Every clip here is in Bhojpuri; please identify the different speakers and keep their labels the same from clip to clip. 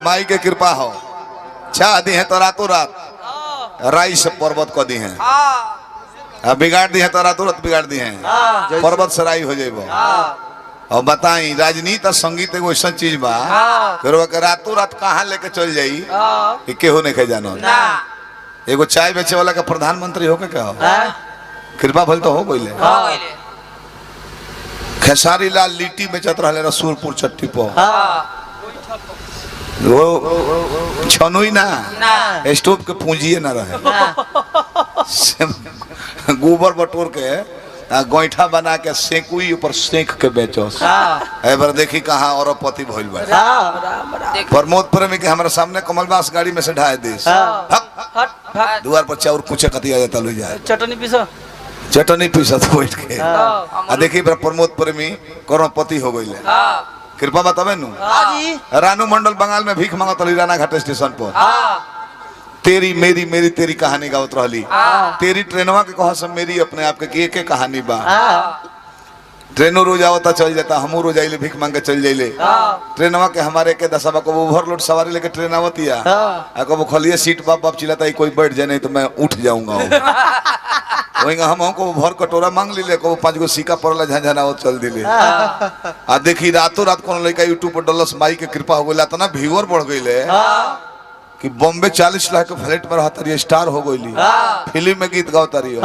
Speaker 1: माई के कृपा हो चाह दी है तो रातों रात राई से पर्वत को दी है बिगाड़ दी है तो रातों रात बिगाड़ दी है पर्वत से राई हो जाए। और बताई राजनीति और संगीत एगो ऐसा चीज बा के रातों रात कहाँ लेके चल जाई कि केहू नहीं खे जानो। एगो चाय बेचे वाला का प्रधानमंत्री होके क्या हो कृपा भल तो हो गई खेसारी लाल लिट्टी बेचत रहे रसूलपुर चट्टी पर वो छनुई ना स्टोव के पूंजिए ना रहे गोबर बटोर के गोईठा बना के सेकुई ऊपर सेक के बेचो। एबर देखी कहाँ औरपति भइल बा प्रमोद प्रेमी के हमारे सामने कमलबास गाड़ी में से ढाए देश द्वार पर चाउर पूछे कतिया जाता लो जाए चटनी पीसत बैठ के देखी प्रमोद प्रेमी करोड़पति हो गई कृपा बतावे नु रानू मंडल बंगाल में भीख मांगत रही राना घाट स्टेशन पर तेरी मेरी मेरी तेरी कहानी गावत रहली तेरी ट्रेनवा के कहा सब मेरी अपने आप के एक कहानी बा ट्रेनों रोज आवता चल जाता हमू रोज आइले भीख मांग के चल जाइले ट्रेनवा के हमारे के दसवा को ओवरलोड सवारी लेके ट्रेन आवतिया कब खलिए सीट बाप बाप चिल्लाता कोई बैठ जाए नहीं तो मैं उठ जाऊंगा वही हम को भर कटोरा मांग लीले को 5 गो सिक्का पड़ला झंझनावत चल दिले आ देखी रातों रात कौन लड़का यूट्यूब पर डलस माई के कृपा हो गई इतना व्यूअर बढ़ गई कि बॉम्बे 40 लाख के फ्लैट में रहता रही स्टार हो गई फिल्म में गीत गाता रही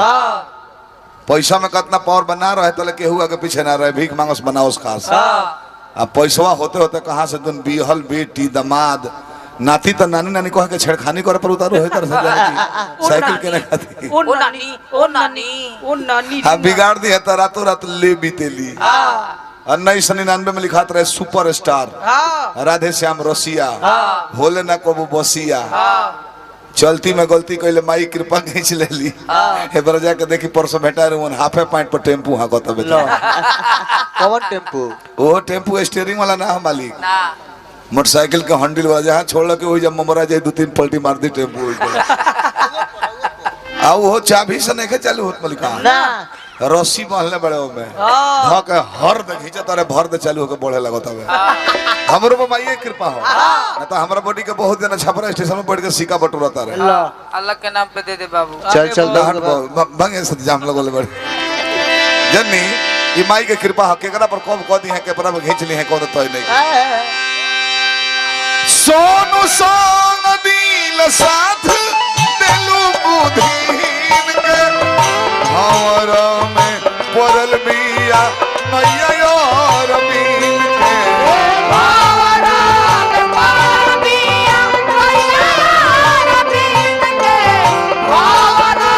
Speaker 1: पैसा में कितना पावर बना रहे तो केहू आगे पीछे ना रहे भीख मांगस बनाओ खास अब पैसा होते होते कहाँ से तुम बिहल बेटी दमाद नाती तो नानी नानी कह के छेड़खानी करे पर उतारो है तरह साइकिल के ना खाती
Speaker 2: ओ नानी
Speaker 1: हाँ बिगाड़ दी है तो रातों रात ले बीतेली 1999 में लिखा रहे सुपर स्टार राधे श्याम रसिया होले ना कबू बसिया चलती में गलती कैले माई कृपा खींच ले ली एबर जाके देखी परसों भेटा रहे हाफे पॉइंट पर टेम्पू हाँ कहता बेटा
Speaker 3: कौन टेम्पू
Speaker 1: वो टेम्पू स्टीयरिंग वाला ना है मालिक मोटरसाइकिल के हैंडल वाला जहाँ छोड़ के वही जब ममरा जाए 2-3 पलटी मार दी टेम्पू आ वो चाबी से नहीं चालू होत मलिका रस्सी बांधले बड़े में धक हर दे खींचा तारे भर दे चालू होके बढ़े लगत हवे हमरो पे माई कृपा हो ना तो हमरा बॉडी के बहुत जना छपरा स्टेशन में बैठ के सिक्का बटोरता रहे
Speaker 2: अल्लाह के नाम पे दे दे बाबू
Speaker 3: चल
Speaker 1: भंगे से जाम लगोले बड़े जन्नी ई माई के कृपा हो केकरा पर कब क दी है के पर खींच ली है को तो नहीं सोनू संग दिल साथ देलू बुधीन के हमरा में पड़ल बिया मैया और बीन के
Speaker 4: हमरा में पड़ल बिया मैया और बीन के हमरा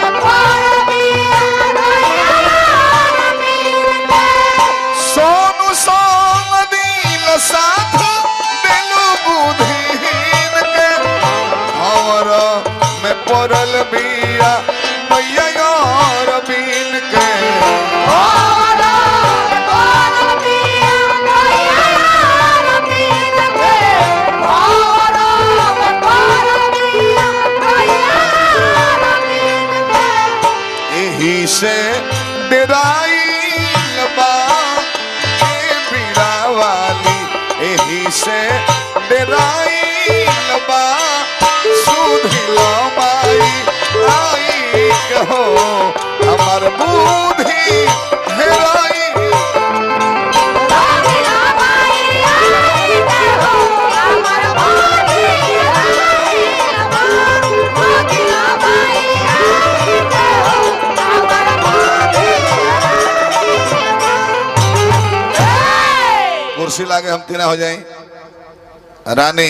Speaker 4: में पड़ल बिया मैया और बीन के
Speaker 1: सोनू संग दिल साथ देलू बुधीन के हमरा में पड़ल बिया मैया और बीन के
Speaker 4: हमरा में पड़ल बिया मैया और बीन के हमरा में पड़ल बिया मैया और बीन के
Speaker 1: यही से डराइल बा ए बीड़ा वाली यही से डराइल बा सुधिलो माई आई कहो हमार बुद्धि हेराई
Speaker 4: राधिका माई आई हो हमर बाजी आई राधिका माई आई हो हमर बाजी
Speaker 1: कुर्सी लागे हम तीना हो जाए रानी।